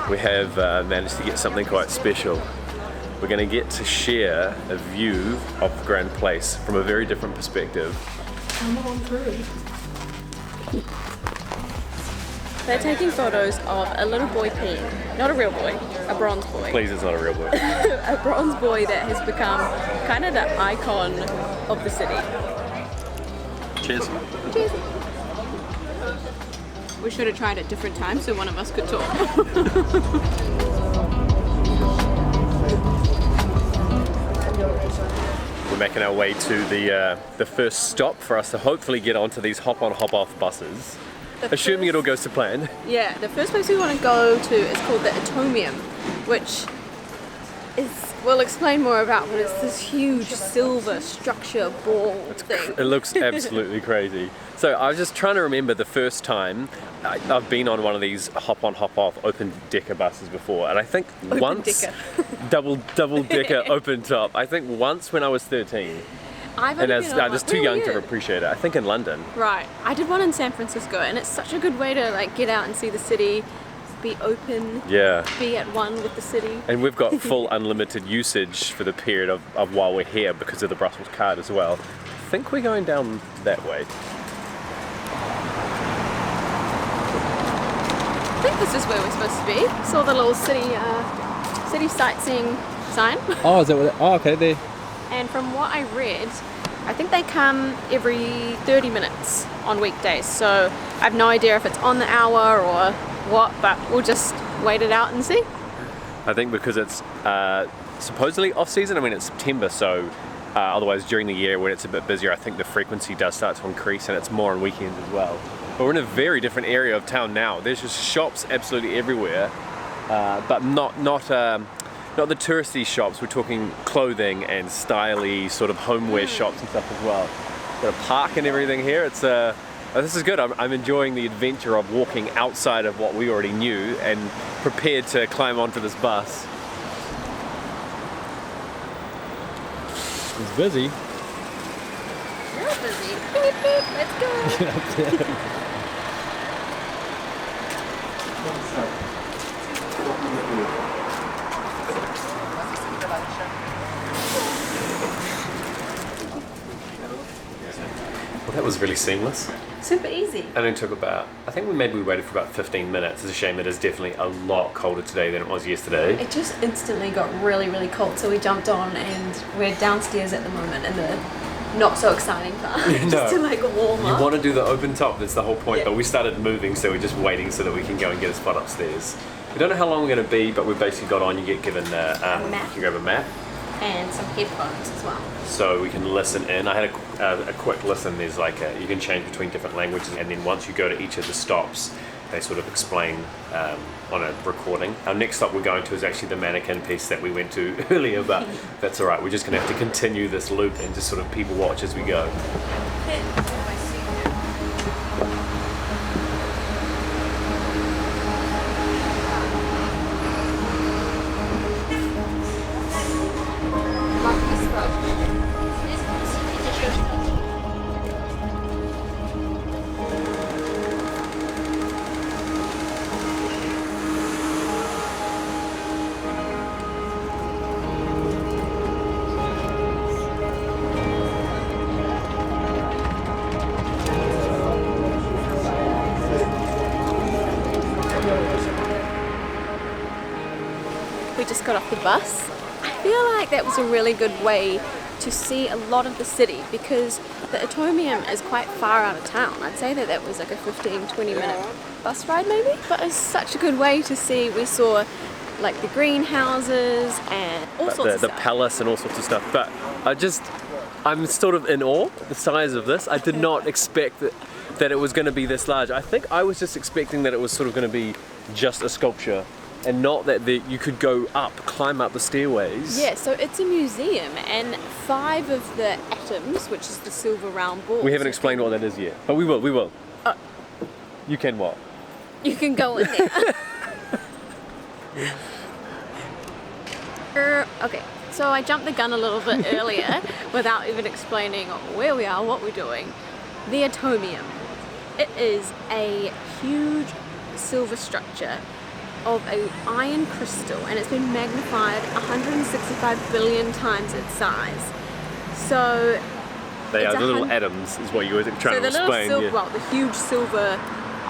we have managed to get something quite special. We're going to get to share a view of Grand Place from a very different perspective. Come on through. They're taking photos of a little boy peeing. Not a real boy, a bronze boy. Please, it's not a real boy. A bronze boy that has become kind of the icon of the city. Cheers. Cheers. We should have tried at different times so one of us could talk. We're making our way to the first stop for us to hopefully get onto these hop-on, hop-off buses. Assuming it all goes to plan. Yeah, the first place we want to go to is called the Atomium, which is, we'll explain more about, but it's this huge silver structure ball thing. It looks absolutely crazy. So I was just trying to remember the first time I've been on one of these hop-on, hop-off open decker buses before, and I think once double decker open top. I think once when I was 13. And I'm just too young to appreciate it. I think in London. Right. I did one in San Francisco, and it's such a good way to like get out and see the city, be open, be at one with the city. And we've got full unlimited usage for the period of while we're here because of the Brussels card as well. I think we're going down that way. I think this is where we're supposed to be. Saw the little city sightseeing sign. Oh, is that what? Oh, okay, there. And from what I read, I think they come every 30 minutes on weekdays. So I have no idea if it's on the hour or what, but we'll just wait it out and see. I think because it's supposedly off season. I mean, it's September, so otherwise during the year when it's a bit busier, I think the frequency does start to increase, and it's more on weekends as well. But we're in a very different area of town now. There's just shops absolutely everywhere, but not the touristy shops. We're talking clothing and styly sort of homeware shops and stuff as well. Got a park and everything here. It's this is good. I'm enjoying the adventure of walking outside of what we already knew and prepared to climb onto this bus. It's busy. Real busy. Beep, beep, let's go. Well, that was really seamless. Super easy. And it took I think we waited for about 15 minutes. It's a shame it is definitely a lot colder today than it was yesterday. It just instantly got really, really cold, so we jumped on and we're downstairs at the moment in the not so exciting part, just to like warm up. You want to do the open top, that's the whole point, but we started moving, so we're just waiting so that we can go and get a spot upstairs. We don't know how long we're going to be, but we've basically got on, you get given a map. You can grab a map. And some headphones as well. So we can listen in. I had a quick listen. There's like you can change between different languages, and then once you go to each of the stops, they sort of explain on a recording. Our next stop we're going to is actually the mannequin piece that we went to earlier, but that's all right. We're just going to have to continue this loop and just sort of people watch as we go. We just got off the bus. I feel like that was a really good way to see a lot of the city because the Atomium is quite far out of town. I'd say that was like a 15-20 minute bus ride maybe, but it's such a good way to see. We saw like the greenhouses and all sorts of the stuff. palace and all sorts of stuff, but I'm sort of in awe at the size of this. I did not expect that it was going to be this large. I think I was just expecting that it was sort of going to be just a sculpture and not that you could go up, climb up the stairways. Yeah, so it's a museum, and 5 of the atoms, which is the silver round balls. We haven't explained what that is yet, but we will. You can what? You can go in there. Okay, so I jumped the gun a little bit earlier without even explaining where we are, what we're doing. The Atomium. It is a huge silver structure of an iron crystal, and it's been magnified 165 billion times its size. So They it's are the little atoms, is what you were trying to explain. Well, the huge silver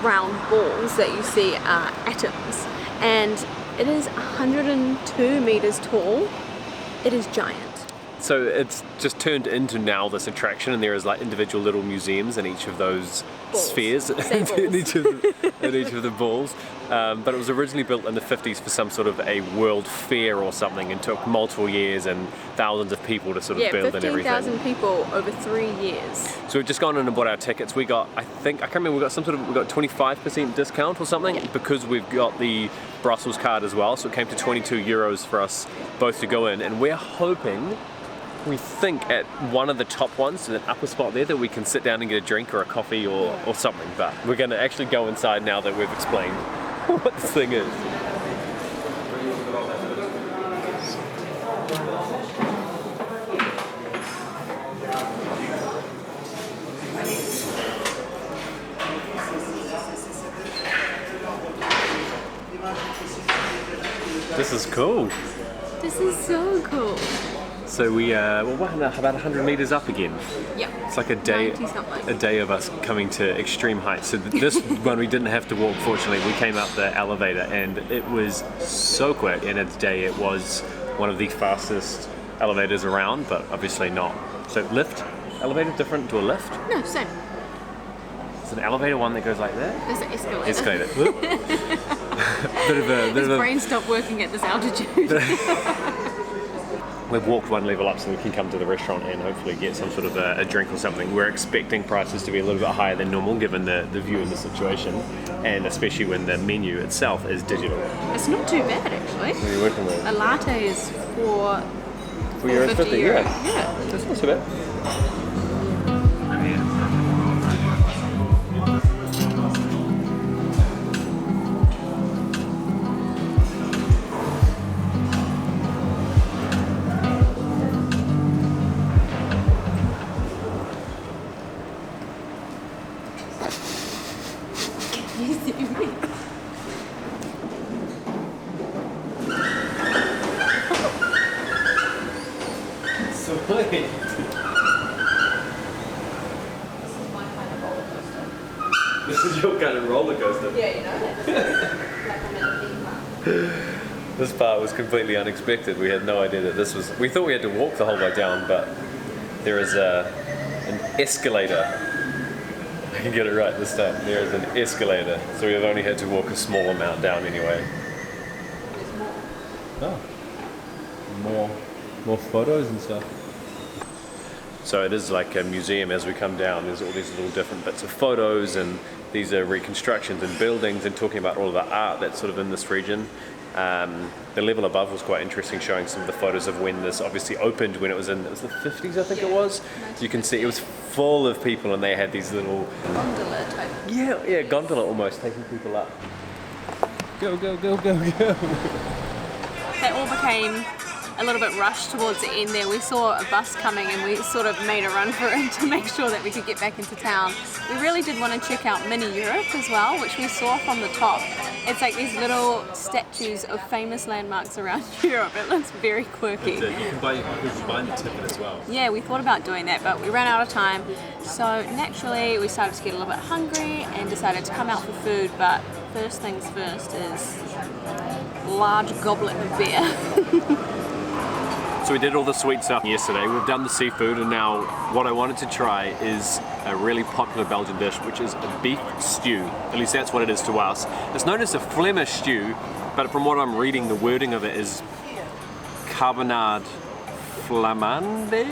round balls that you see are atoms, and it is 102 meters tall. It is giant. So it's just turned into now this attraction, and there is like individual little museums in each of those Balls. spheres, in each of the balls. But it was originally built in the 50s for some sort of a world fair or something, and took multiple years and thousands of people to sort of build and everything. 15,000 people over 3 years. So we've just gone in and bought our tickets. We got, I can't remember, we got 25% discount or something, because we've got the Brussels card as well. So it came to €22 for us both to go in, and we're hoping, we think at one of the top ones, in an upper spot there, that we can sit down and get a drink or a coffee or something. But we're going to actually go inside now that we've explained what this thing is. This is cool. This is so cool. So we're about 100 meters up again. Yep. It's like a day of us coming to extreme heights. So this one we didn't have to walk, fortunately. We came up the elevator, and it was so quick. In its day, it was one of the fastest elevators around, but obviously not. So elevator different to a lift? No, same. It's an elevator one that goes like that? There's an escalator. His brain stopped working at this altitude. We've walked one level up so we can come to the restaurant and hopefully get some sort of a drink or something. We're expecting prices to be a little bit higher than normal given the view of the situation, and especially when the menu itself is digital. It's not too bad, actually. What are you working with? A latte is for €4.50. Yeah. That's not too bad. Sweet. This is your kind of roller coaster. Yeah, you know. Like I'm in a theme park. This part was completely unexpected. We had no idea that this was. We thought we had to walk the whole way down, but there is an escalator. I can get it right this time. There is an escalator, so we've only had to walk a small amount down anyway. Oh, more photos and stuff. So it is like a museum as we come down. There's all these little different bits of photos, and these are reconstructions and buildings, and talking about all of the art that's sort of in this region. The level above was quite interesting, showing some of the photos of when this obviously opened, when it was the 50s, I think it was. You can see it was full of people, and they had these little gondola type. Yeah, gondola almost, taking people up. Go, go, go, go, go. They all became a little bit rushed towards the end there. We saw a bus coming and we sort of made a run for it to make sure that we could get back into town. We really did want to check out Mini Europe as well, which we saw from the top. It's like these little statues of famous landmarks around Europe. It looks very quirky. You can buy the ticket as well. Yeah, we thought about doing that, but we ran out of time. So naturally, we started to get a little bit hungry and decided to come out for food. But first things first is large goblet of beer. So we did all the sweet stuff yesterday. We've done the seafood, and now what I wanted to try is a really popular Belgian dish, which is a beef stew. At least that's what it is to us. It's known as a Flemish stew, but from what I'm reading, the wording of it is carbonade flamande?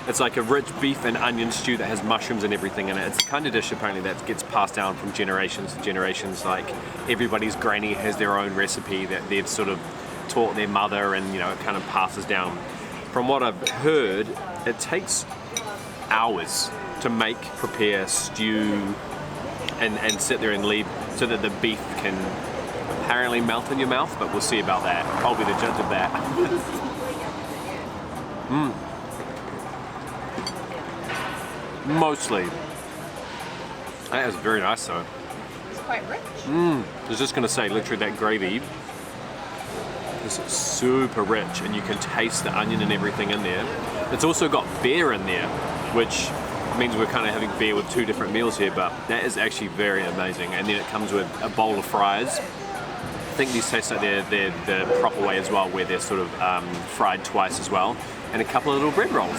It's like a rich beef and onion stew that has mushrooms and everything in it. It's the kind of dish apparently that gets passed down from generations to generations. Like everybody's granny has their own recipe that they've sort of taught their mother, and it kind of passes down. From what I've heard, it takes hours to prepare stew and sit there and leave so that the beef can apparently melt in your mouth, but we'll see about that. I'll be the judge of that. Mostly. That is very nice though. quite rich. I was just going to say, literally that gravy is super rich, and you can taste the onion and everything in there. It's also got beer in there, which means we're kind of having beer with two different meals here, but that is actually very amazing. And then it comes with a bowl of fries. I think these taste like they're the proper way as well, where they're sort of fried twice as well, and a couple of little bread rolls.